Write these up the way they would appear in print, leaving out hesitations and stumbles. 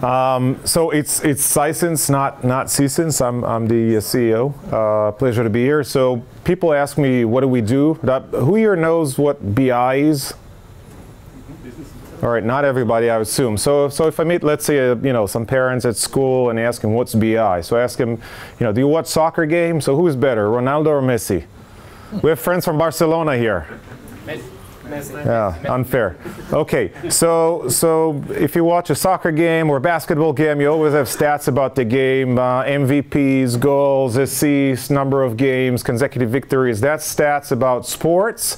So it's Sisense, not Sisense. I'm the CEO. Pleasure to be here. So people ask me, what do we do? Who here knows what BI is? All right, not everybody, I assume. So if I meet, let's say, some parents at school and ask them, what's BI? So I ask them, do you watch soccer games? So who's better, Ronaldo or Messi? We have friends from Barcelona here. Messi. Yeah, unfair. Okay, so if you watch a soccer game or a basketball game, you always have stats about the game, MVPs, goals, assists, number of games, consecutive victories. That's stats about sports.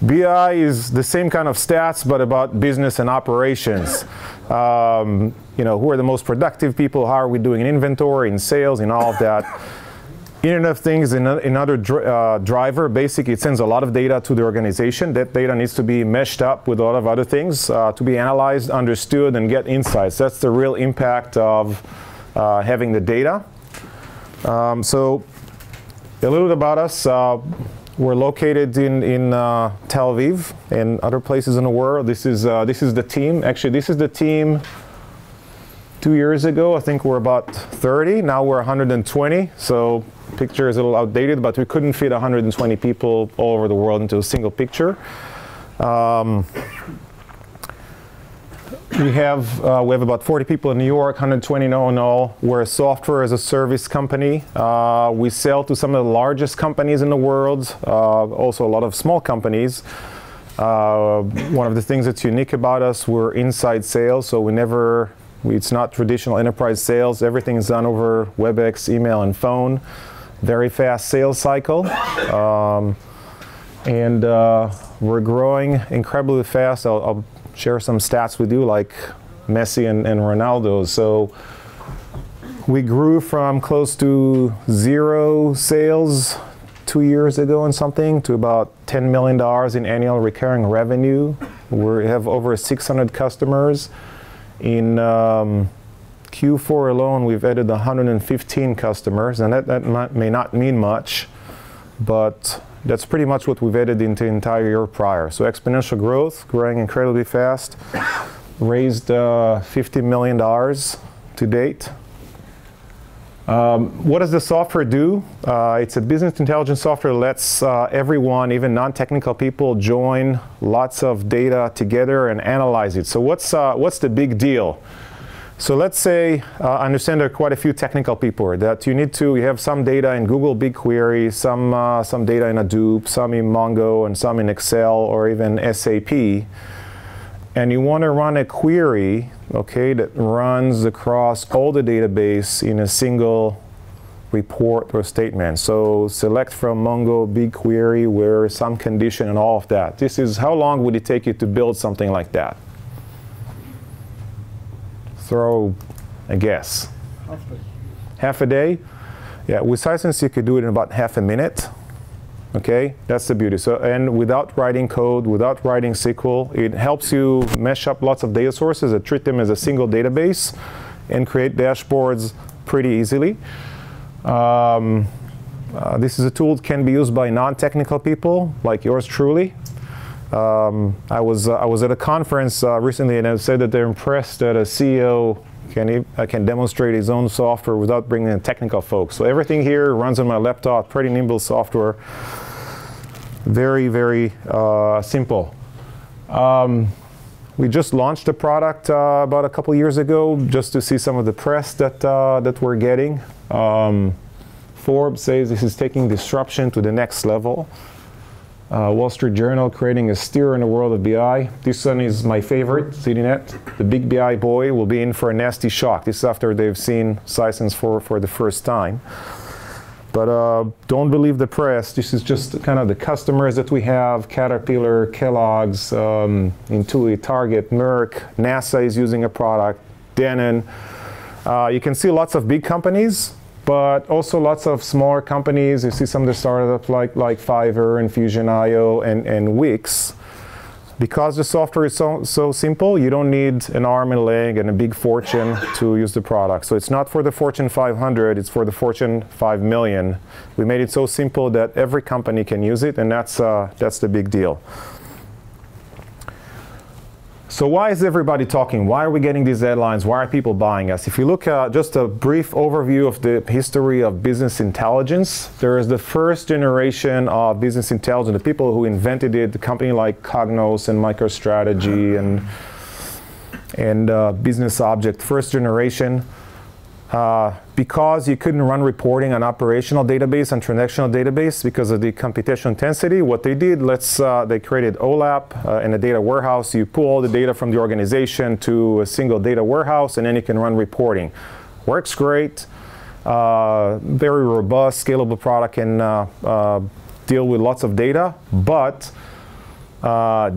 BI is the same kind of stats, but about business and operations. Who are the most productive people? How are we doing in inventory, in sales, in all of that? Internet of Things is another driver. Basically, it sends a lot of data to the organization. That data needs to be meshed up with a lot of other things to be analyzed, understood, and get insights. That's the real impact of having the data. So a little bit about us. We're located in Tel Aviv and other places in the world. This is the team. Actually, this is the team 2 years ago. I think we're about 30. Now we're 120. So picture is a little outdated, but we couldn't fit 120 people all over the world into a single picture. We have about 40 people in New York, 120 in all. We're a software as a service company. We sell to some of the largest companies in the world, also a lot of small companies. One of the things that's unique about us, we're inside sales, so it's not traditional enterprise sales. Everything is done over WebEx, email, and phone. Very fast sales cycle. And we're growing incredibly fast. I'll share some stats with you, like Messi and Ronaldo. So we grew from close to 0 sales 2 years ago and something to about $10 million in annual recurring revenue. We have over 600 customers. In Q4 alone, we've added 115 customers, and that may not mean much, but that's pretty much what we've added into the entire year prior. So exponential growth, growing incredibly fast, raised $50 million to date. What does the software do? It's a business intelligence software that lets everyone, even non-technical people, join lots of data together and analyze it. So what's the big deal? So let's say, I understand there are quite a few technical people that you have some data in Google BigQuery, some data in Hadoop, some in Mongo, and some in Excel or even SAP. And you want to run a query, okay, that runs across all the database in a single report or statement. So select from Mongo BigQuery where some condition and all of that. How long would it take you to build something like that? Throw a guess. Half a day? Yeah, with Sisense you could do it in about half a minute. Okay, that's the beauty. So, and without writing code, without writing SQL, it helps you mesh up lots of data sources and treat them as a single database and create dashboards pretty easily. This is a tool that can be used by non-technical people like yours truly. I was at a conference recently, and I said that they're impressed that a CEO can demonstrate his own software without bringing in technical folks. So everything here runs on my laptop, pretty nimble software. Very, very simple. We just launched the product about a couple years ago, just to see some of the press that we're getting. Forbes says this is taking disruption to the next level. Wall Street Journal creating a steer in the world of BI. This one is my favorite, CDNet. The big BI boy will be in for a nasty shock. This is after they've seen Sisense for the first time. But don't believe the press. This is just kind of the customers that we have: Caterpillar, Kellogg's, Intuit, Target, Merck, NASA is using a product, Denon. You can see lots of big companies, but also lots of smaller companies. You see some of the startups like Fiverr and Fusion.io and Wix. Because the software is so simple, you don't need an arm and a leg and a big fortune to use the product. So it's not for the Fortune 500, it's for the Fortune 5 million. We made it so simple that every company can use it, and that's the big deal. So why is everybody talking? Why are we getting these headlines? Why are people buying us? If you look at just a brief overview of the history of business intelligence, there is the first generation of business intelligence, the people who invented it, the company like Cognos and MicroStrategy and Business Object, first generation. Because you couldn't run reporting on operational database and transactional database because of the computational intensity, what they did, they created OLAP in a data warehouse. You pull all the data from the organization to a single data warehouse, and then you can run reporting. Works great, very robust, scalable product, can deal with lots of data, but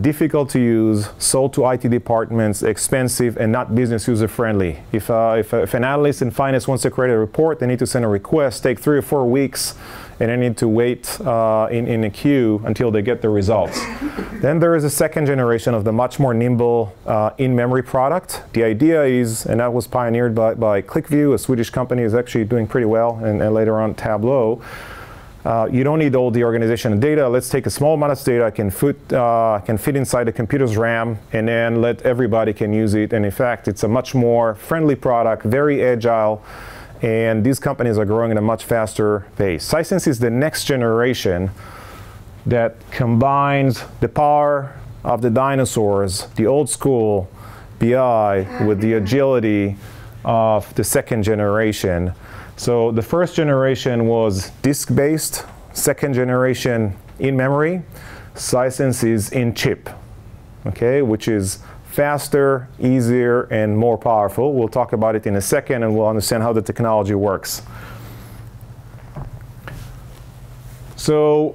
difficult to use, sold to IT departments, expensive, and not business user friendly. If an analyst in finance wants to create a report, they need to send a request, take 3 or 4 weeks, and they need to wait in a queue until they get the results. Then there is a second generation of the much more nimble in-memory product. The idea is, and that was pioneered by ClickView, a Swedish company, is actually doing pretty well, and later on Tableau. You don't need all the organization data. Let's take a small amount of data, can fit inside the computer's RAM, and then let everybody can use it. And in fact, it's a much more friendly product, very agile, and these companies are growing at a much faster pace. Sisense is the next generation that combines the power of the dinosaurs, the old school BI, with the agility of the second generation. So the first generation was disk-based, second generation in-memory. Sisense is in-chip, okay, which is faster, easier, and more powerful. We'll talk about it in a second, and we'll understand how the technology works. So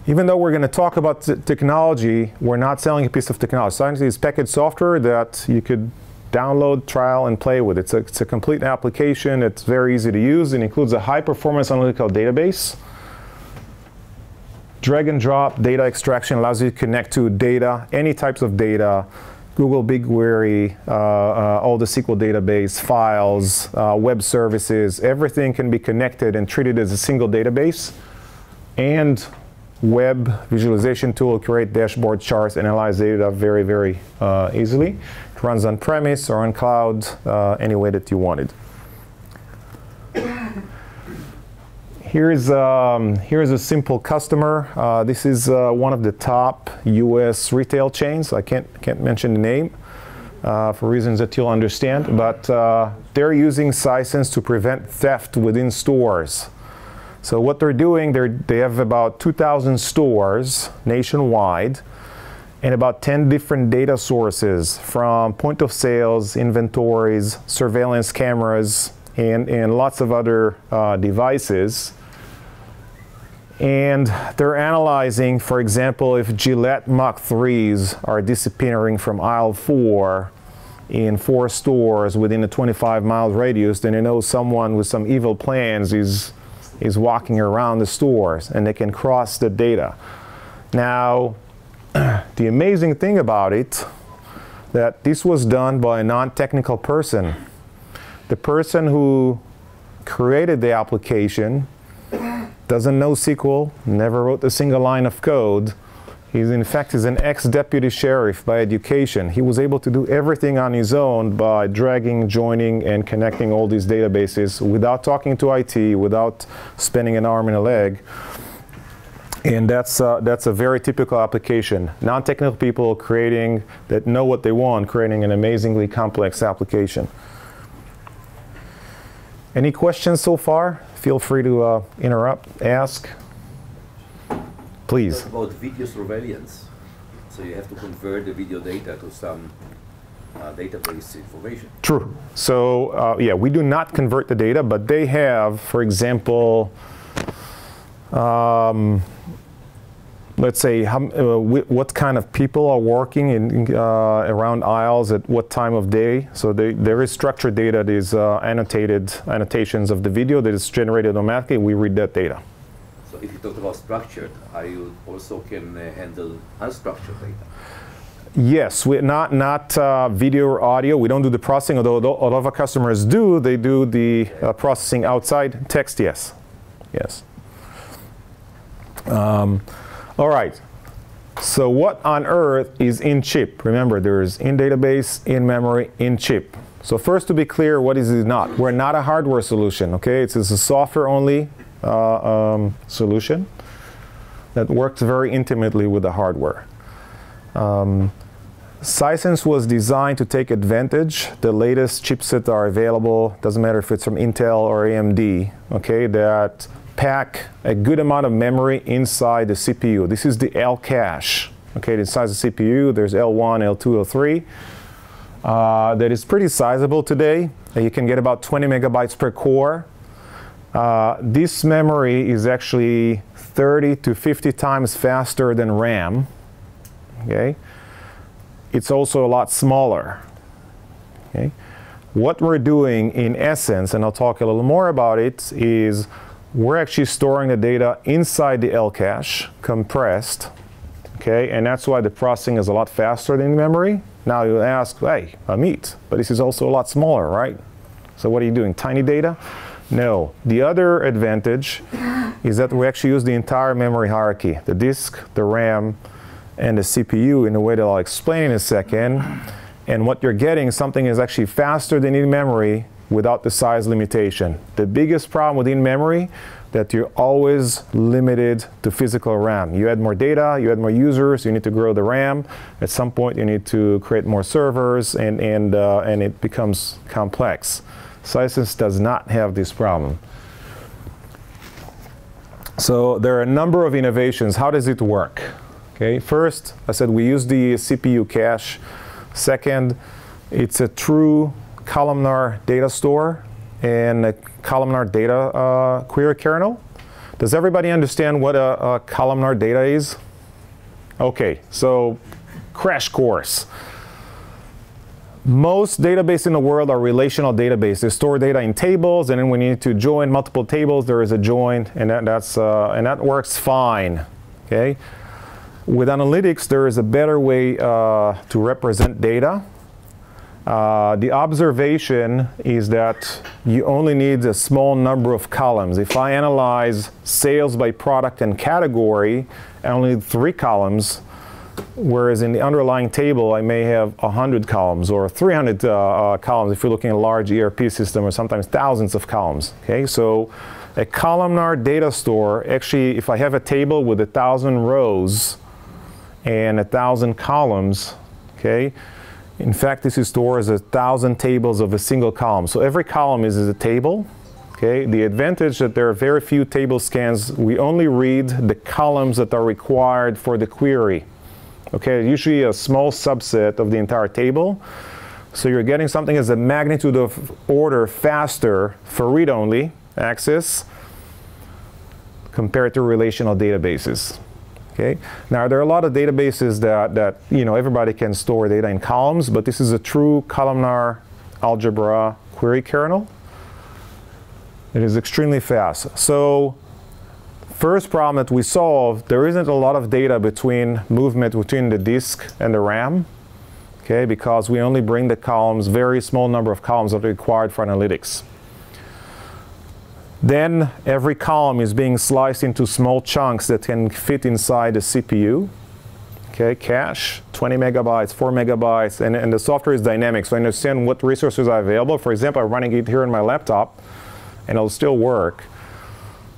even though we're going to talk about technology, we're not selling a piece of technology. Sisense is packaged software that you could download, trial, and play with. It's a complete application. It's very easy to use. It includes a high-performance analytical database. Drag and drop data extraction allows you to connect to data, any types of data, Google BigQuery, all the SQL database, files, web services. Everything can be connected and treated as a single database. And web visualization tool, create dashboard charts, analyze data very, very easily. It runs on premise or on cloud, any way that you want it. Here's a simple customer. This is one of the top US retail chains. I can't mention the name for reasons that you'll understand, but they're using Sisense to prevent theft within stores. So what they're doing, they have about 2,000 stores nationwide and about 10 different data sources from point of sales, inventories, surveillance cameras, and lots of other devices. And they're analyzing, for example, if Gillette Mach 3s are disappearing from aisle 4 in 4 stores within a 25-mile radius, then they know someone with some evil plans is walking around the stores, and they can cross the data. Now, the amazing thing about it, that this was done by a non-technical person. The person who created the application doesn't know SQL, never wrote a single line of code. He's in fact an ex-deputy sheriff by education. He was able to do everything on his own by dragging, joining, and connecting all these databases without talking to IT, without spending an arm and a leg. And that's a very typical application. Non-technical people that know what they want, creating an amazingly complex application. Any questions so far? Feel free to interrupt, ask. Please. About video surveillance. So you have to convert the video data to some database information. True. So yeah, we do not convert the data, but they have, for example, let's say what kind of people are working around aisles at what time of day. So there is structured data that is annotations of the video that is generated automatically. We read that data. So if you talk about structured, you also can handle unstructured data? Yes, not video or audio. We don't do the processing, although a lot of our customers do. They do the processing outside. Text, yes. Yes. All right. So what on earth is in chip? Remember, there's in database, in memory, in chip. So first, to be clear, what is it not? We're not a hardware solution, okay? It's a software-only solution that works very intimately with the hardware. Sisense was designed to take advantage. The latest chipsets are available, doesn't matter if it's from Intel or AMD, okay, that pack a good amount of memory inside the CPU. This is the L cache, okay, inside the CPU. There's L1, L2, L3. That is pretty sizable today. You can get about 20 megabytes per core. This memory is actually 30 to 50 times faster than RAM, okay? It's also a lot smaller. Okay? What we're doing in essence, and I'll talk a little more about it, is we're actually storing the data inside the L cache, compressed, okay? And that's why the processing is a lot faster than memory. Now you ask, hey, Amit, but this is also a lot smaller, right? So what are you doing, tiny data? No. The other advantage is that we actually use the entire memory hierarchy, the disk, the RAM, and the CPU in a way that I'll explain in a second. And what you're getting, something is actually faster than in memory without the size limitation. The biggest problem with in memory, that you're always limited to physical RAM. You add more data, you add more users, you need to grow the RAM. At some point you need to create more servers, and it becomes complex. Sisense does not have this problem. So there are a number of innovations. How does it work? Okay, first, I said we use the CPU cache. Second, it's a true columnar data store and a columnar data query kernel. Does everybody understand what a columnar data is? Okay, so crash course. Most databases in the world are relational databases. They store data in tables, and then when you need to join multiple tables, there is a join, and that works fine. Okay. With analytics, there is a better way to represent data. The observation is that you only need a small number of columns. If I analyze sales by product and category, I only need 3 columns, whereas in the underlying table, I may have 100 columns or 300 columns if you're looking at a large ERP system, or sometimes thousands of columns. Okay, so a columnar data store, actually, if I have a table with 1,000 rows, and 1,000 columns, okay? In fact, this stores 1,000 tables of a single column. So every column is a table, okay? The advantage that there are very few table scans. We only read the columns that are required for the query, okay? Usually a small subset of the entire table. So you're getting something as a magnitude of order faster for read-only access compared to relational databases. Okay. Now there are a lot of databases that you know, everybody can store data in columns, but this is a true columnar algebra query kernel. It is extremely fast. So first problem that we solved, there isn't a lot of data movement between the disk and the RAM, okay, because we only bring the columns, very small number of columns that are required for analytics. Then every column is being sliced into small chunks that can fit inside the CPU. Okay, cache, 20 megabytes, 4 megabytes, and the software is dynamic, so I understand what resources are available. For example, I'm running it here on my laptop, and it'll still work.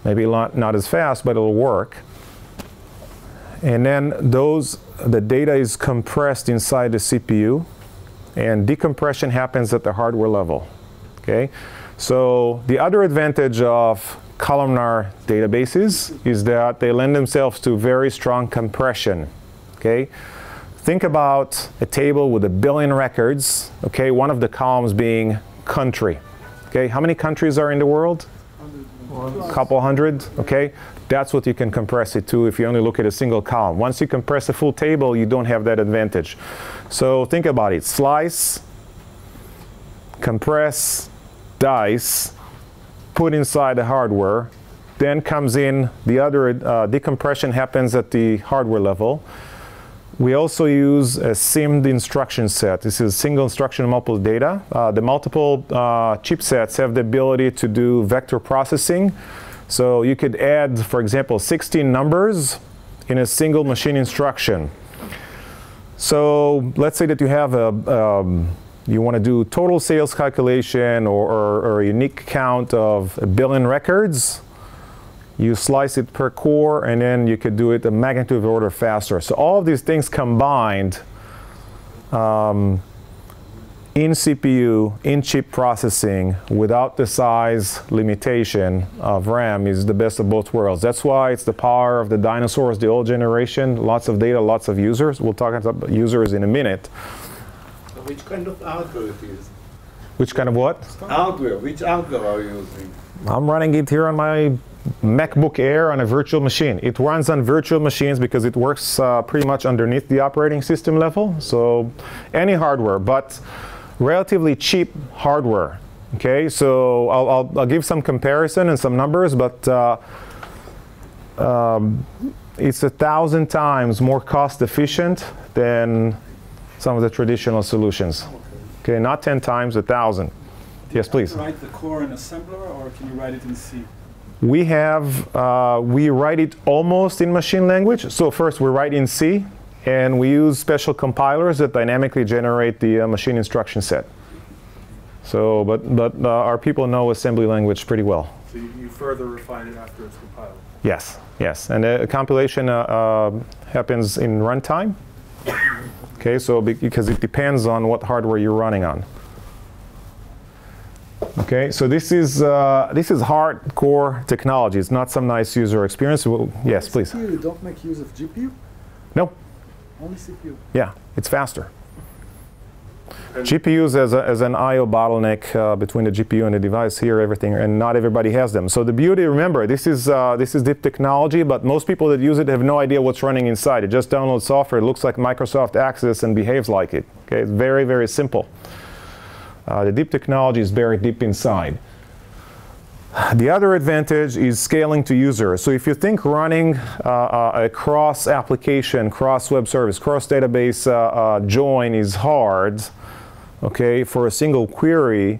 Maybe not as fast, but it'll work. And then the data is compressed inside the CPU, and decompression happens at the hardware level. Okay. So the other advantage of columnar databases is that they lend themselves to very strong compression. Okay? Think about a table with 1 billion records, okay, one of the columns being country. Okay, how many countries are in the world? A couple hundred, okay? That's what you can compress it to if you only look at a single column. Once you compress a full table, you don't have that advantage. So think about it. Slice, compress, dice, put inside the hardware, then comes in the other decompression happens at the hardware level. We also use a SIMD instruction set. This is single instruction multiple data. The multiple chipsets have the ability to do vector processing. So you could add, for example, 16 numbers in a single machine instruction. So let's say that you have you want to do total sales calculation or a unique count of 1 billion records. You slice it per core, and then you could do it a magnitude of order faster. So all of these things combined in CPU, in chip processing, without the size limitation of RAM is the best of both worlds. That's why it's the power of the dinosaurs, the old generation, lots of data, lots of users. We'll talk about users in a minute. So which kind of hardware it is? Which kind of what? Hardware. Which hardware are you using? I'm running it here on my MacBook Air on a virtual machine. It runs on virtual machines because it works pretty much underneath the operating system level. So any hardware, but relatively cheap hardware. Okay, so I'll give some comparison and some numbers, but it's 1,000 times more cost efficient than some of the traditional solutions. Okay, not 10 times, 1,000. Yes, please. Do you write the core in assembler, or can you write it in C? We have, we write it almost in machine language. So first we write in C, and we use special compilers that dynamically generate the machine instruction set. So, but our people know assembly language pretty well. So you further refine it after it's compiled? Yes, yes. And the compilation happens in runtime. Okay, so because it depends on what hardware you're running on. Okay, so this is hardcore technology. It's not some nice user experience. Well, yes, please. CPU, you don't make use of GPU? No. Only CPU? Yeah, it's faster. GPUs as an I/O bottleneck between the GPU and the device here, everything, and not everybody has them. So the beauty, remember, this is deep technology, but most people that use it have no idea what's running inside. It just downloads software. It looks like Microsoft Access and behaves like it. Okay, it's very, very simple. The deep technology is buried deep inside. The other advantage is scaling to users. So if you think running a cross-application, cross-web service, cross-database join is hard, okay, for a single query,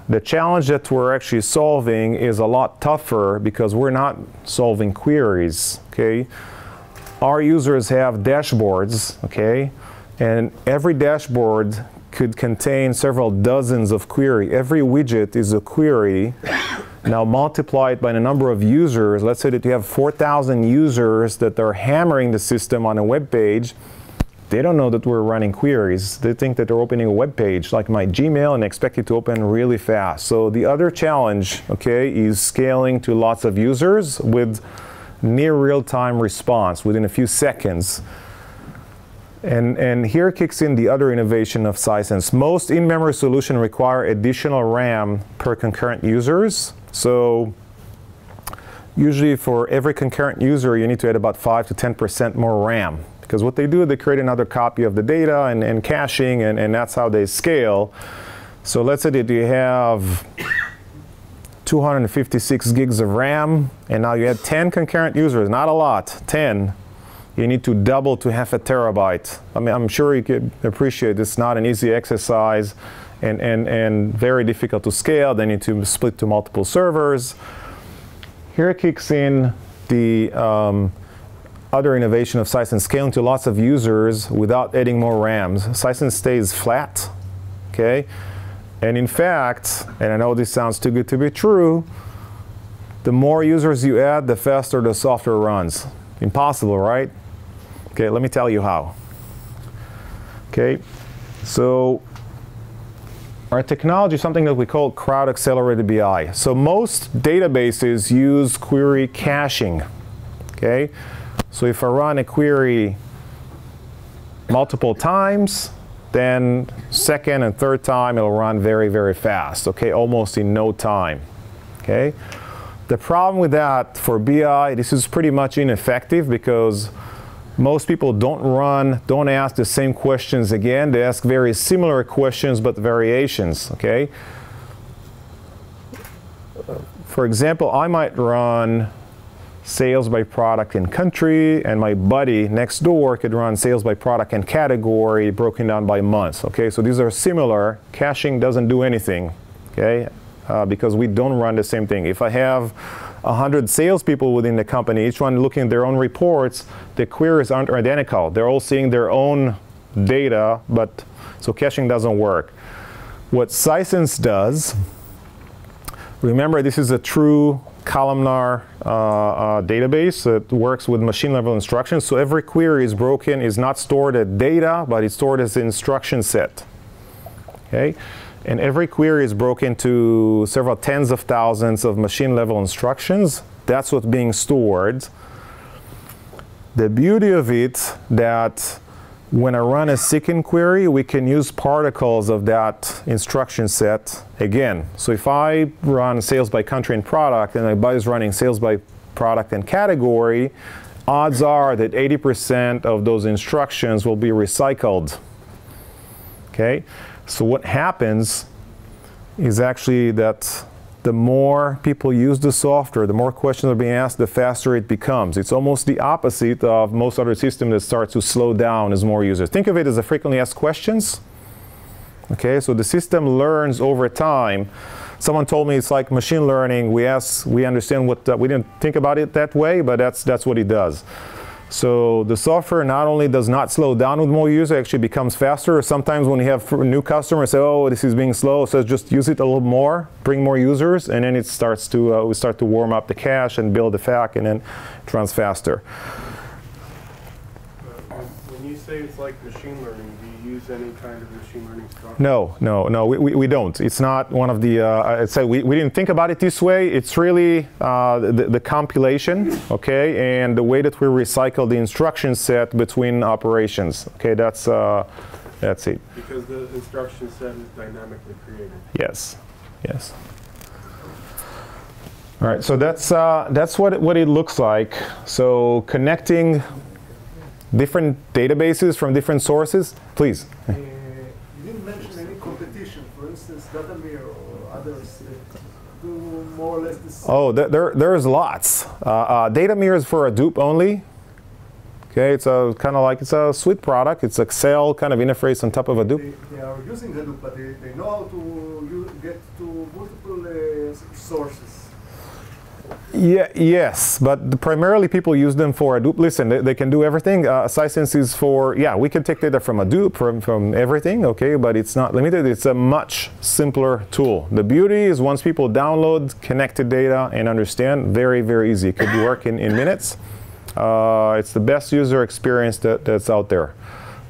the challenge that we're actually solving is a lot tougher because we're not solving queries, okay? Our users have dashboards, okay? And every dashboard could contain several dozens of queries. Every widget is a query. Now multiply it by the number of users. Let's say that you have 4,000 users that are hammering the system on a web page. They don't know that we're running queries. They think that they're opening a web page like my Gmail and expect it to open really fast. So the other challenge, okay, is scaling to lots of users with near real-time response within a few seconds. And here kicks in the other innovation of Sisense. Most in-memory solutions require additional RAM per concurrent users. So usually for every concurrent user, you need to add about 5 to 10% more RAM. Because what they do, they create another copy of the data and caching, and that's how they scale. So let's say that you have 256 gigs of RAM, and now you had 10 concurrent users, not a lot, 10. You need to double to 0.5 terabyte. I mean, I'm sure you could appreciate it's not an easy exercise and very difficult to scale. They need to split to multiple servers. Here kicks in the other innovation of Sisense, scaling to lots of users without adding more RAMs. Sisense stays flat, okay? And in fact, and I know this sounds too good to be true, the more users you add, the faster the software runs. Impossible, right? Okay, let me tell you how. Okay, so our technology is something that we call crowd accelerated BI. So most databases use query caching. Okay, so if I run a query multiple times, then second and third time it'll run very, very fast. Okay, almost in no time. Okay. The problem with that for BI, this is pretty much ineffective because most people don't ask the same questions again. They ask very similar questions but variations, okay? For example, I might run sales by product and country, and my buddy next door could run sales by product and category broken down by months, okay? So these are similar. Caching doesn't do anything, okay? Because we don't run the same thing. If I have 100 salespeople within the company, each one looking at their own reports, the queries aren't identical. They're all seeing their own data, but so caching doesn't work. What Sisense does, remember this is a true columnar database that works with machine level instructions. So every query is broken, is not stored as data, but it's stored as an instruction set. Okay? And every query is broken to several tens of thousands of machine level instructions. That's what's being stored. The beauty of it that when I run a second query, we can use particles of that instruction set again. So if I run sales by country and product, and everybody is running sales by product and category, odds are that 80% of those instructions will be recycled. Okay? So what happens is actually that the more people use the software, the more questions are being asked, the faster it becomes. It's almost the opposite of most other systems that start to slow down as more users. Think of it as a frequently asked questions. Okay, so the system learns over time. Someone told me it's like machine learning. We understand what, we didn't think about it that way, but that's what it does. So the software not only does not slow down with more users, it actually becomes faster. Sometimes when you have new customers say, oh, this is being slow, so just use it a little more, bring more users, and then it starts to, we start to warm up the cache and build the FAQ, and then it runs faster. When you say it's like machine learning, do you use any kind of machine learning software? No, we don't. It's not one of the, I'd say we didn't think about it this way. It's really the compilation, okay, and the way that we recycle the instruction set between operations. Okay, that's it. Because the instruction set is dynamically created. Yes, yes. All right, so that's what it looks like. So connecting different databases from different sources, please. You didn't mention any competition, for instance, Datamir or others do more or less the same. Oh, there's lots. Datamir is for Hadoop only. Okay, it's a kind of like, it's a suite product. It's Excel kind of interface on top of Hadoop. They are using Hadoop, but they know how to get to multiple sources. Yeah, yes, but primarily people use them for Hadoop. Listen, they can do everything. Sisense is for, yeah, we can take data from Hadoop, from everything, okay, but it's not limited. It's a much simpler tool. The beauty is once people download connected data and understand, very, very easy. It could work in minutes. It's the best user experience that's out there.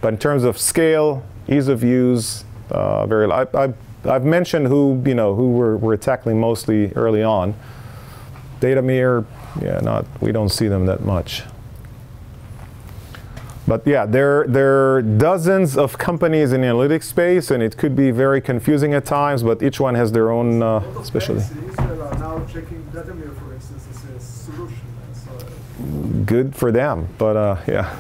But in terms of scale, ease of use, I've mentioned who we're tackling mostly early on. Datamir, yeah, we don't see them that much. But yeah, there are dozens of companies in the analytics space, and it could be very confusing at times, but each one has their own specialty. Israel are now checking Datamir, for instance, as a solution. So good for them, but yeah.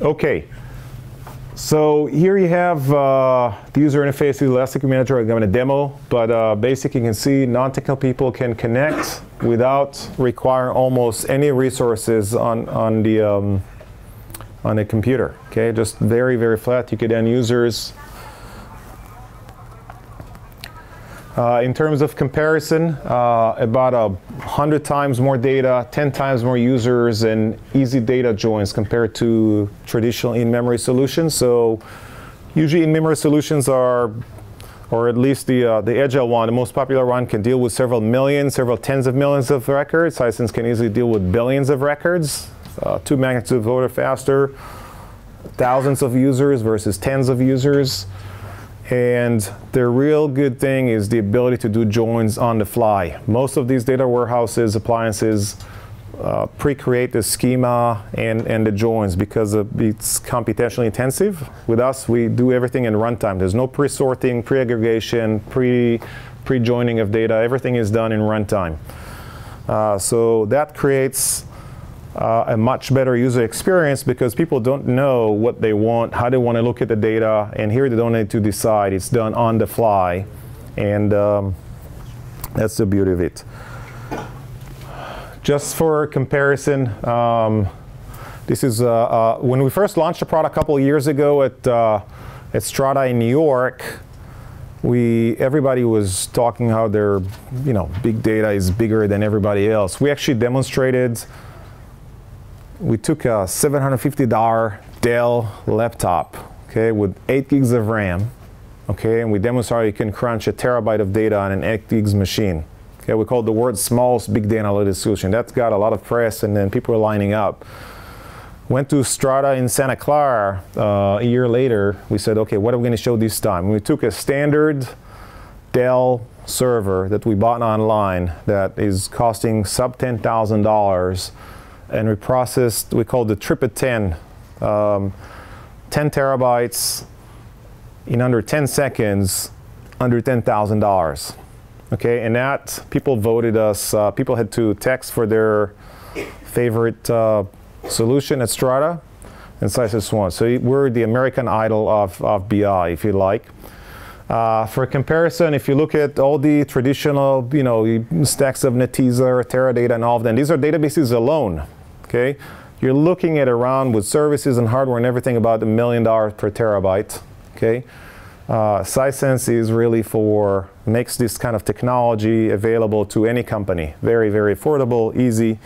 Okay. So here you have the user interface to Elastic Manager. I'm going to demo, but basically you can see non-technical people can connect without requiring almost any resources on the computer. Okay, just very, very flat. You could end users. In terms of comparison, about 100 times more data, 10 times more users, and easy data joins compared to traditional in-memory solutions. So usually in-memory solutions are, or at least the agile one, the most popular one, can deal with several million, several tens of millions of records. Sisense can easily deal with billions of records, 2 magnitudes of order faster, thousands of users versus tens of users. And the real good thing is the ability to do joins on the fly. Most of these data warehouses, appliances, pre-create the schema and the joins because it's computationally intensive. With us, we do everything in runtime. There's no pre-sorting, pre-aggregation, pre-joining of data. Everything is done in runtime. So that creates a much better user experience because people don't know what they want, how they want to look at the data, and here they don't need to decide. It's done on the fly, and that's the beauty of it. Just for comparison, this is when we first launched the product a couple of years ago at Strata in New York. everybody was talking how their big data is bigger than everybody else. We actually demonstrated. We took a $750 Dell laptop, okay, with 8 gigs of RAM, okay, and we demonstrated you can crunch a terabyte of data on an 8 gigs machine. Okay, we call it the world's smallest big data analytics solution. That's got a lot of press, and then people are lining up. Went to Strata in Santa Clara a year later. We said, okay, what are we going to show this time? We took a standard Dell server that we bought online that is costing sub $10,000, and we processed, we called the trip at 10, 10 terabytes in under 10 seconds, under $10,000. Okay, and that, people voted us, people had to text for their favorite solution at Strata, and Sisense won. So we're the American Idol of BI, if you like. For comparison, if you look at all the traditional, stacks of Netezza, Teradata, and all of them, these are databases alone. Okay, you're looking at around with services and hardware and everything about $1 million per terabyte. Okay, Sisense is really makes this kind of technology available to any company. Very, very affordable, easy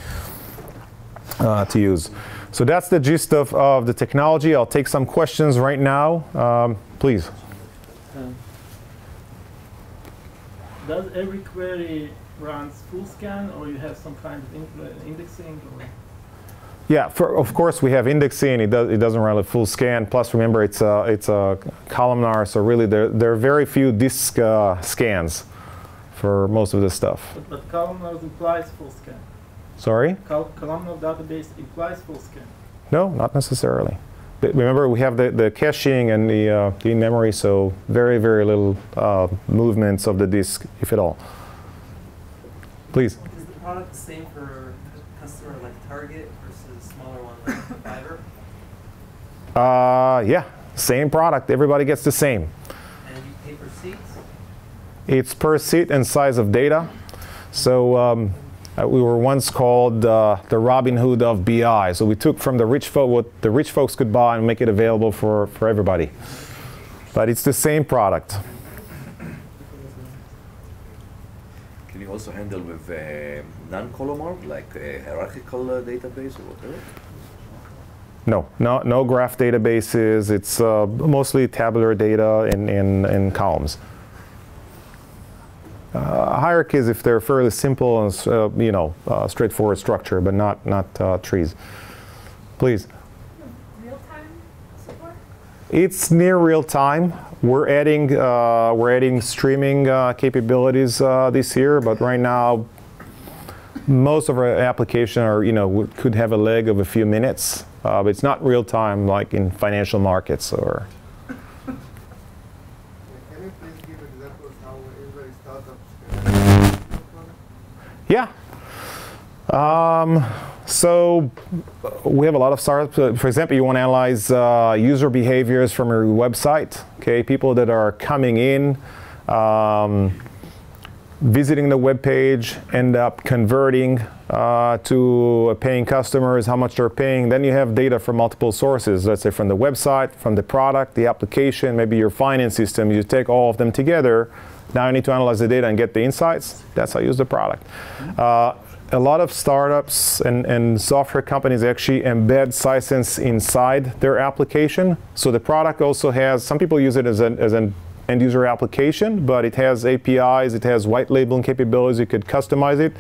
to use. So that's the gist of the technology. I'll take some questions right now. Please. Does every query runs full scan, or you have some kind of indexing? Or? Yeah, of course we have indexing. It doesn't run a full scan. Plus, remember, it's a columnar, so really there are very few disk scans for most of this stuff. But columnar implies full scan. Sorry? Columnar database implies full scan. No, not necessarily. Remember, we have the caching and the in-memory, so very, very little movements of the disk, if at all. Please. Is the product the same for a customer like Target versus smaller one like Fiverr? Yeah, same product. Everybody gets the same. And you pay per seats? It's per seat and size of data. So we were once called the Robin Hood of BI. So we took from the rich folk what the rich folks could buy and make it available for everybody. But it's the same product. Can you also handle with non-columnar, like a hierarchical database or whatever? No graph databases. It's mostly tabular data in columns. Hierarchies, if they're fairly simple and straightforward structure, but not trees. Please. Real-time support? It's near real time. We're adding streaming capabilities this year, but right now most of our applications are could have a leg of a few minutes, but it's not real time like in financial markets or. Yeah. So we have a lot of startups. For example, you want to analyze user behaviors from your website. Okay, people that are coming in, visiting the web page, end up converting to paying customers, how much they're paying. Then you have data from multiple sources. Let's say from the website, from the product, the application, maybe your finance system. You take all of them together. Now you need to analyze the data and get the insights. That's how you use the product. A lot of startups and software companies actually embed Sisense inside their application. So the product also has, some people use it as an end user application, but it has APIs, it has white labeling capabilities. You could customize it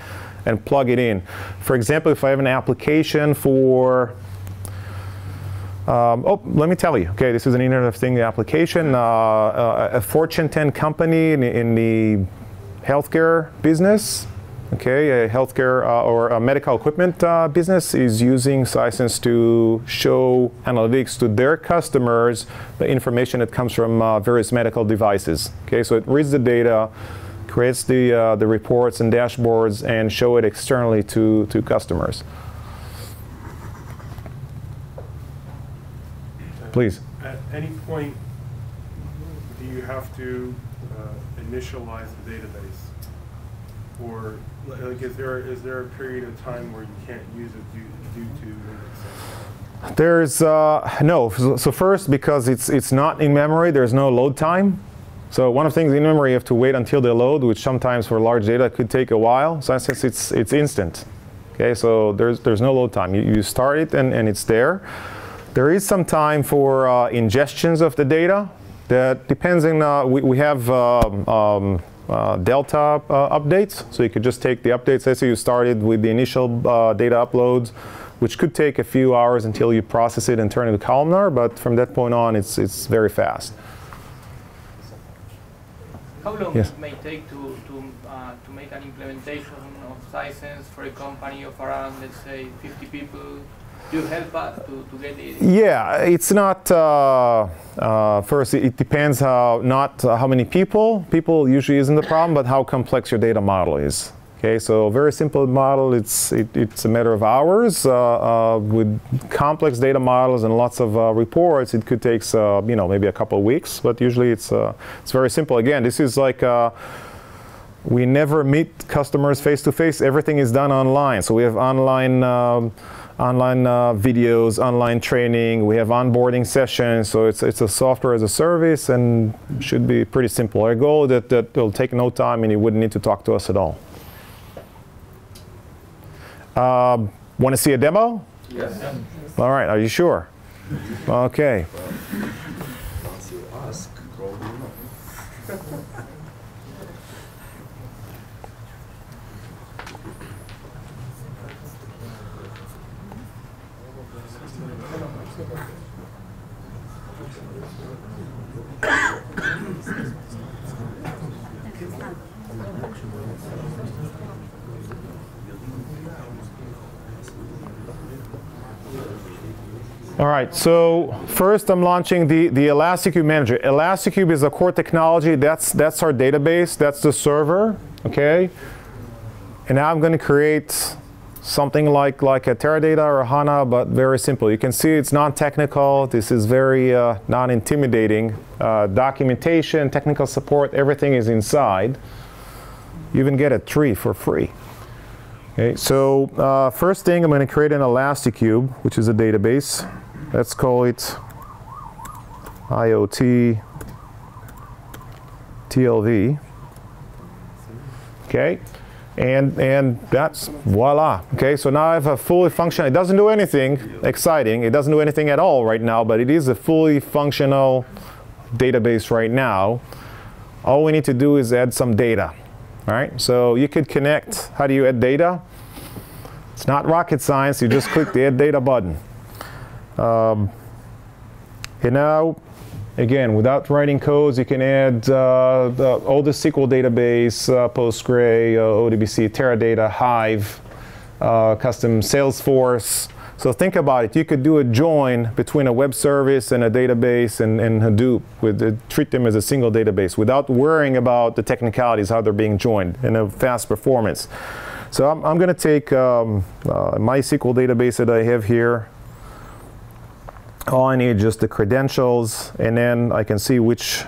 and plug it in. For example, if I have an application for let me tell you. Okay, this is an Internet of Things application. A Fortune 10 company in the healthcare business, okay, a healthcare or a medical equipment business is using Sisense to show analytics to their customers, the information that comes from various medical devices. Okay, so it reads the data, creates the reports and dashboards, and show it externally to customers. Please. At any point, do you have to initialize the database, or like is there a period of time where you can't use it due to indexing? There's no. So first, because it's not in memory, there's no load time. So one of the things in memory, you have to wait until they load, which sometimes for large data could take a while. So since it's instant. Okay, so there's no load time. You start it and it's there. There is some time for ingestions of the data. That depends on, we have delta updates. So you could just take the updates. Let's say you started with the initial data uploads, which could take a few hours until you process it and turn it to columnar. But from that point on, it's very fast. How long Yes. it may take to make an implementation of Sisense for a company of around, let's say, 50 people? Do you help us to get it? Yeah, it's not, first it depends not how many people usually isn't the problem, but how complex your data model is. Okay, so a very simple model, it's a matter of hours. With complex data models and lots of reports, it could take maybe a couple of weeks, but usually it's very simple. Again, this is like we never meet customers face to face. Everything is done online. So we have online videos, online training. We have onboarding sessions. So it's a software as a service and should be pretty simple. Our goal is that it'll take no time and you wouldn't need to talk to us at all. Want to see a demo? Yes. All right, are you sure? Okay. Once you ask, probably not. All right, so first I'm launching the ElasticCube Manager. ElasticCube is a core technology. That's our database. That's the server, okay? And now I'm going to create something like a Teradata or a HANA, but very simple. You can see it's non-technical. This is very non-intimidating. Documentation, technical support, everything is inside. You even get a tree for free. Okay, so first thing, I'm going to create an ElasticCube, which is a database. Let's call it IoT TLV. Okay, and that's voila. Okay, so now I have a fully functional. It doesn't do anything exciting. It doesn't do anything at all right now, but it is a fully functional database right now. All we need to do is add some data. All right, so you could connect. How do you add data? It's not rocket science. You just click the Add Data button. And now, again, without writing codes, you can add all the SQL database, Postgre, ODBC, Teradata, Hive, custom Salesforce. So think about it. You could do a join between a web service and a database and Hadoop, treat them as a single database without worrying about the technicalities, how they're being joined in a fast performance. So I'm going to take my SQL database that I have here. All I need is just the credentials, and then I can see what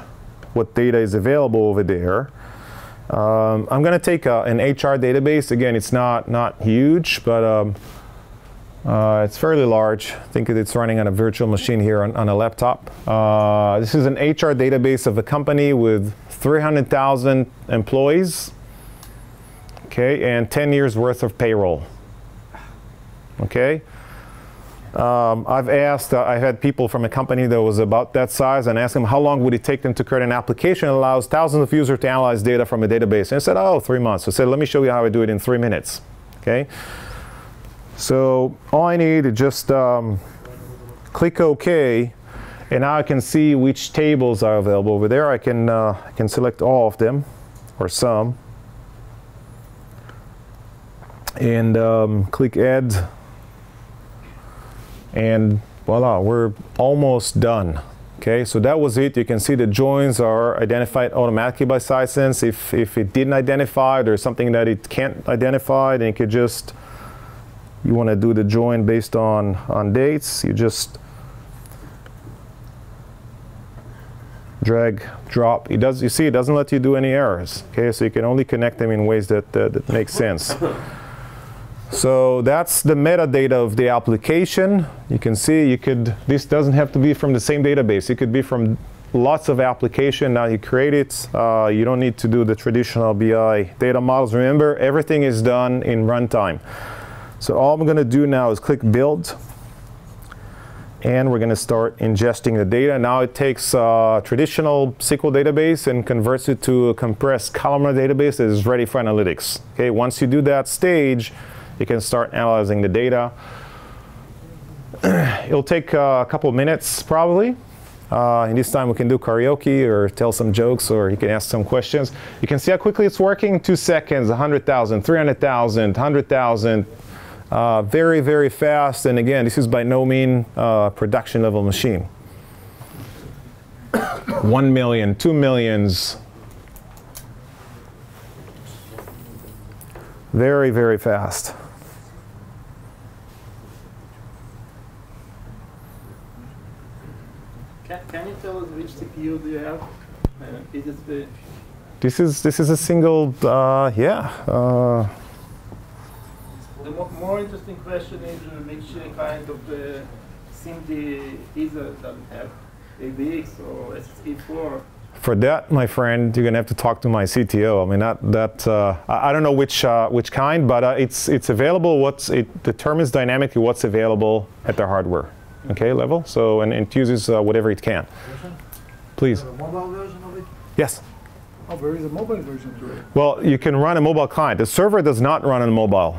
data is available over there. I'm going to take an HR database. Again, it's not huge, but it's fairly large. I think it's running on a virtual machine here on a laptop. This is an HR database of a company with 300,000 employees, okay, and 10 years worth of payroll. Okay. I've had people from a company that was about that size and asked them how long would it take them to create an application that allows thousands of users to analyze data from a database. And I said, oh, 3 months. So I said, let me show you how I do it in 3 minutes. Okay. So all I need is just click OK, and now I can see which tables are available over there. I can select all of them, or some, and click Add, and voila, we're almost done. Okay, so that was it. You can see the joins are identified automatically by Sisense. If it didn't identify, there's something that it can't identify, then you could just, you want to do the join based on dates, you just drag, drop. It does. You see, it doesn't let you do any errors. Okay, so you can only connect them in ways that make sense. So that's the metadata of the application. You can see this doesn't have to be from the same database. It could be from lots of application. Now you create it. You don't need to do the traditional BI data models. Remember, everything is done in runtime. So all I'm going to do now is click Build. And we're going to start ingesting the data. Now it takes a traditional SQL database and converts it to a compressed columnar database that is ready for analytics. Okay, once you do that stage, you can start analyzing the data. It'll take a couple of minutes probably. And this time we can do karaoke or tell some jokes, or you can ask some questions. You can see how quickly it's working. 2 seconds, 100,000, 300,000, 100,000. Very, very fast. And again, this is by no means production level machine. 1 million, 2 millions. Very, very fast. Can you tell us which CPU do you have? Is it the This is a single, yeah. The more interesting question is which kind of SIMD either does it have, ABX or SSE4? For that, my friend, you're gonna have to talk to my CTO. I mean, I don't know which kind, but it's available. The term is dynamically what's available at the hardware, okay, level. So and it uses whatever it can. Please. Mobile version of it? Yes. Oh, there is a mobile version to it. Well, you can run a mobile client. The server does not run on mobile.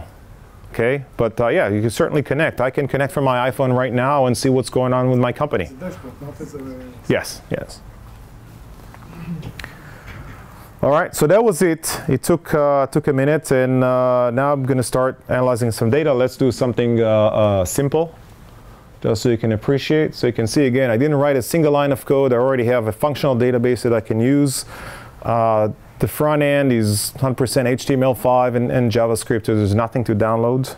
Okay, but yeah, you can certainly connect. I can connect from my iPhone right now and see what's going on with my company. It's a dashboard, not as a... Yes, yes. All right, so that was it. It took a minute, and now I'm going to start analyzing some data. Let's do something simple, just so you can appreciate. So you can see again, I didn't write a single line of code. I already have a functional database that I can use. The front end is 100% HTML5 and JavaScript, so there's nothing to download.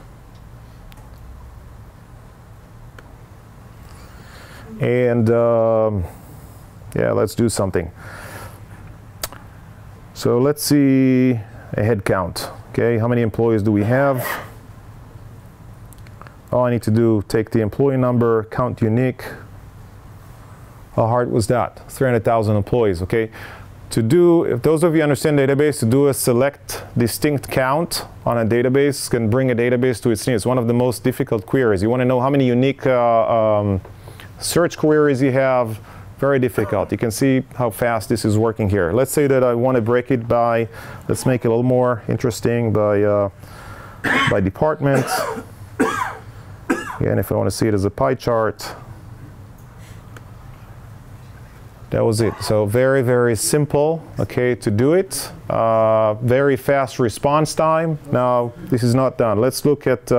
And yeah, let's do something. So let's see a head count. Okay, how many employees do we have? All I need to do, take the employee number, count unique. How hard was that? 300,000 employees, okay? To do, if those of you understand database, to do a select distinct count on a database can bring a database to its knees. It's one of the most difficult queries. You want to know how many unique search queries you have. Very difficult. You can see how fast this is working here. Let's say that I want to break it by, let's make it a little more interesting by department. Again, if I want to see it as a pie chart. That was it. So very, very simple, okay, to do it. Very fast response time. Now, this is not done. Let's look at,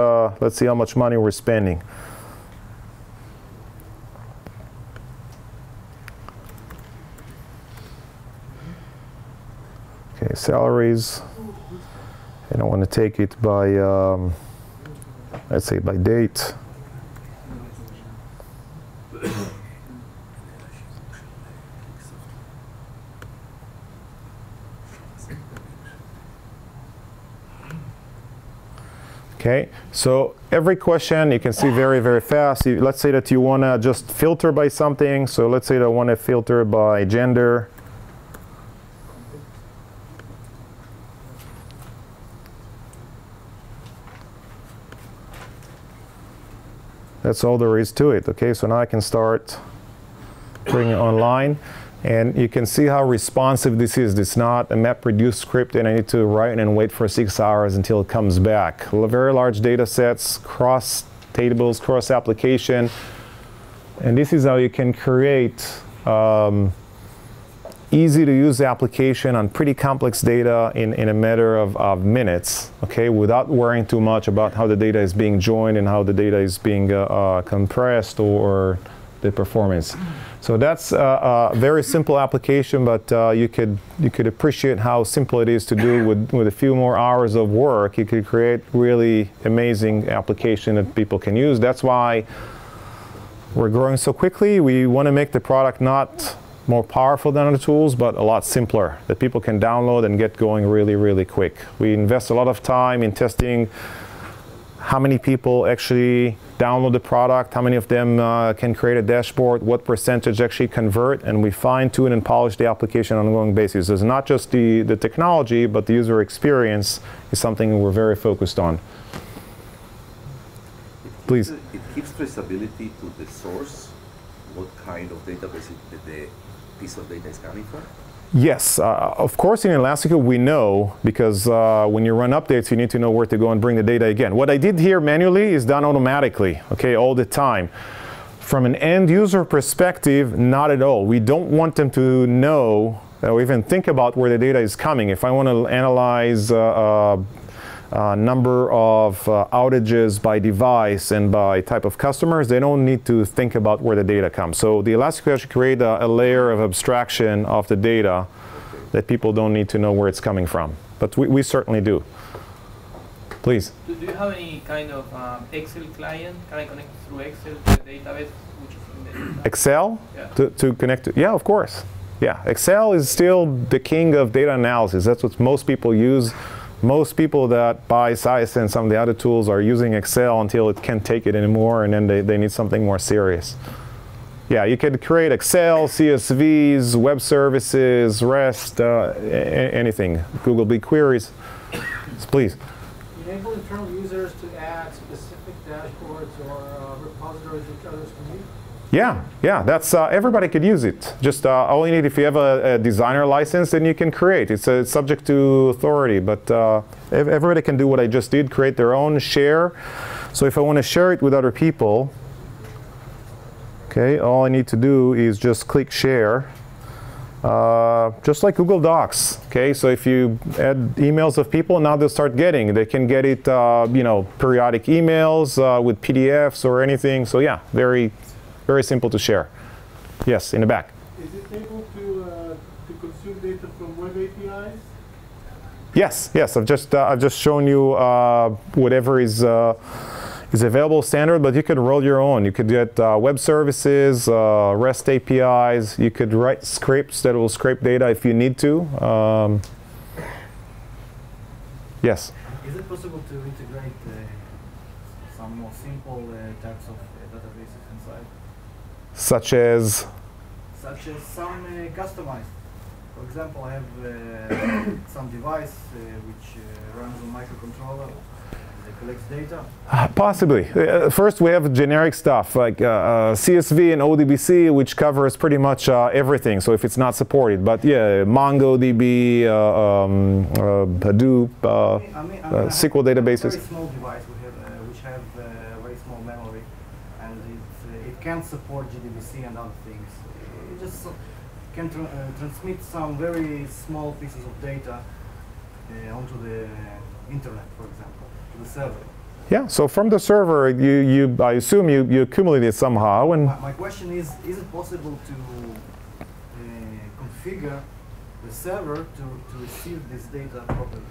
let's see how much money we're spending. Okay, salaries. And I want to take it by, let's say by date. Okay, so every question you can see very, very fast. Let's say that you want to just filter by something. So let's say that I want to filter by gender. That's all there is to it. Okay, so now I can start bringing it online. And you can see how responsive this is. It's not a MapReduce script and I need to write and wait for 6 hours until it comes back. Very large data sets, cross tables, cross application. And this is how you can create easy to use application on pretty complex data in a matter of minutes, okay, without worrying too much about how the data is being joined and how the data is being compressed or the performance. So that's a very simple application, but you could appreciate how simple it is to do with a few more hours of work. You could create really amazing application that people can use. That's why we're growing so quickly. We want to make the product not more powerful than other tools, but a lot simpler, that people can download and get going really, really quick. We invest a lot of time in testing how many people actually download the product, how many of them can create a dashboard, what percentage actually convert, and we fine-tune and polish the application on an ongoing basis. So it's not just the technology, but the user experience is something we're very focused on. Please. It keeps traceability to the source, what kind of database the piece of data is coming from? Yes, of course in Elasticsearch we know, because when you run updates you need to know where to go and bring the data again. What I did here manually is done automatically, okay, all the time. From an end user perspective, not at all. We don't want them to know or even think about where the data is coming. If I want to analyze number of outages by device and by type of customers, they don't need to think about where the data comes. So the Elasticsearch should create a layer of abstraction of the data that people don't need to know where it's coming from. But we certainly do. Please. Do you have any kind of Excel client? Can I connect through Excel to the database, which is in the data? Excel? Yeah. To connect to? Yeah, of course. Yeah, Excel is still the king of data analysis. That's what most people use. Most people that buy Sisense and some of the other tools are using Excel until it can't take it anymore, and then they need something more serious. Yeah, you could create Excel, CSVs, web services, REST, anything. Google BigQueries. Please. Enable internal users to add specific dashboards or repositories which others can use? Yeah, that's everybody could use it. Just all you need, if you have a designer license, then you can create. It's subject to authority, but everybody can do what I just did, create their own, share. So if I want to share it with other people, okay, all I need to do is just click share, just like Google Docs. Okay, so if you add emails of people, now they'll start getting. They can get it, you know, periodic emails with PDFs or anything. So yeah, very simple to share. Yes, in the back. Is it able to consume data from web APIs? Yes. I've just shown you whatever is available standard, but you could roll your own. You could get web services, REST APIs. You could write scripts that will scrape data if you need to. Yes. Is it possible to integrate some more simple types of databases inside? Such as? Such as some customized. For example, I have some device which runs on microcontroller that collects data. Possibly. First, we have generic stuff like CSV and ODBC, which covers pretty much everything. So if it's not supported, but yeah, MongoDB, Hadoop, SQL databases. A very small device which have very small memory, and it can't support GDBC and other things. It just can transmit some very small pieces of data onto the internet, for example, to the server. Yeah, so from the server, I assume you accumulate it somehow. And my question is it possible to configure the server to receive this data properly?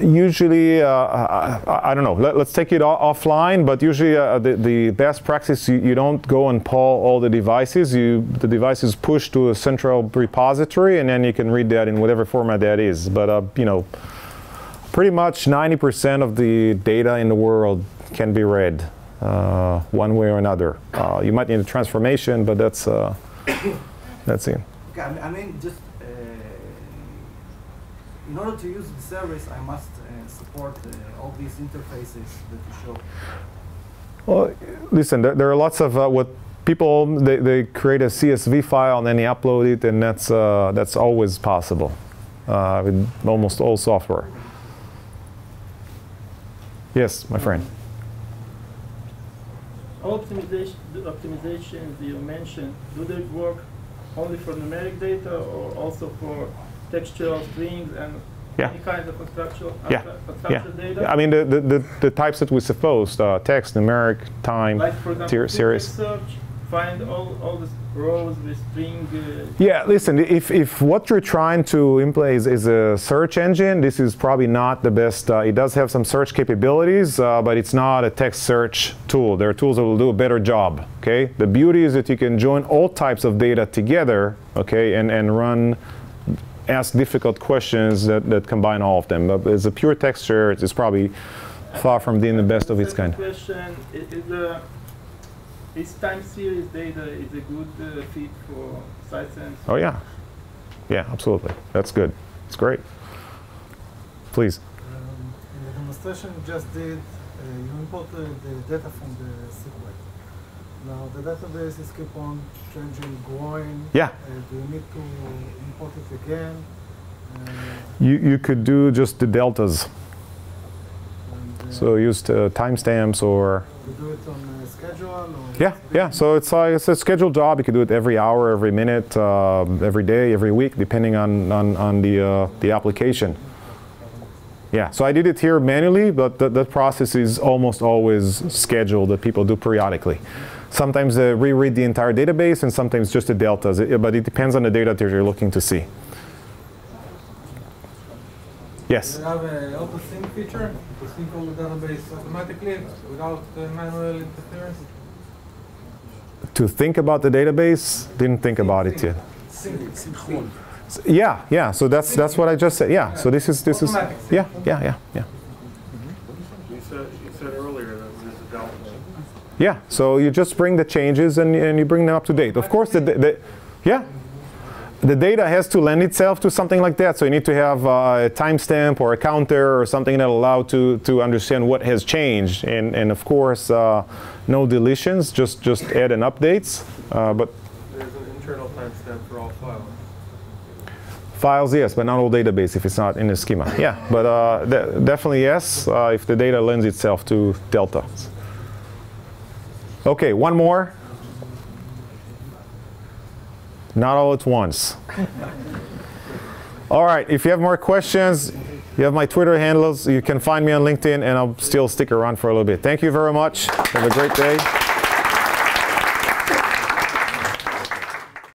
Usually, I don't know, let's take it offline, but usually the best practice, you don't go and pull all the devices. The device is pushed to a central repository, and then you can read that in whatever format that is. But, you know, pretty much 90% of the data in the world can be read one way or another. You might need a transformation, but that's it. Okay, I mean, just in order to use the service, I must support all these interfaces that you show. Well, listen, there are lots of what people, they create a CSV file and then they upload it, and that's always possible with almost all software. Yes, my friend. All optimizations you mentioned, do they work only for numeric data or also for textual strings and any kind of unstructured data? I mean, the types that we suppose, text, numeric, time, like for example, series. Search, find all the rows with string. Yeah, listen, if what you're trying to implement is a search engine, this is probably not the best. It does have some search capabilities, but it's not a text search tool. There are tools that will do a better job, okay? The beauty is that you can join all types of data together, okay, and ask difficult questions that combine all of them. But as a pure text search, it's probably far from being the best of its Second kind. question, is time series data is a good fit for Sisense? Oh yeah. Yeah, absolutely. That's good. It's great. Please. In the demonstration you just did, you imported the data from the SQL. Now the database is keep on changing, growing. Yeah. Do you need to import it again? You could do just the deltas. So use timestamps or. You do it on a schedule? Or Yeah. So it's a scheduled job. You could do it every hour, every minute, every day, every week, depending on the application. Yeah. So I did it here manually, but that process is almost always scheduled that people do periodically. Sometimes they reread the entire database, and sometimes just the deltas. But it depends on the data that you're looking to see. Yes. Do you have an auto-sync feature to sync all the database automatically without manual interference? To think about the database, didn't think about it yet. Sync. Yeah. So that's what I just said. Yeah. So this is yeah. You said earlier that there's a delta. Yeah. So you just bring the changes and you bring them up to date. Of course, the data has to lend itself to something like that. So you need to have a timestamp or a counter or something that allow to understand what has changed. And of course, no deletions, just add and updates. But There's an internal timestamp for all files. files, yes, but not all database if it's not in the schema. Yeah, but definitely yes, if the data lends itself to delta. Okay, one more. Not all at once. All right, if you have more questions, you have my Twitter handles. You can find me on LinkedIn, and I'll still stick around for a little bit. Thank you very much. Have a great day.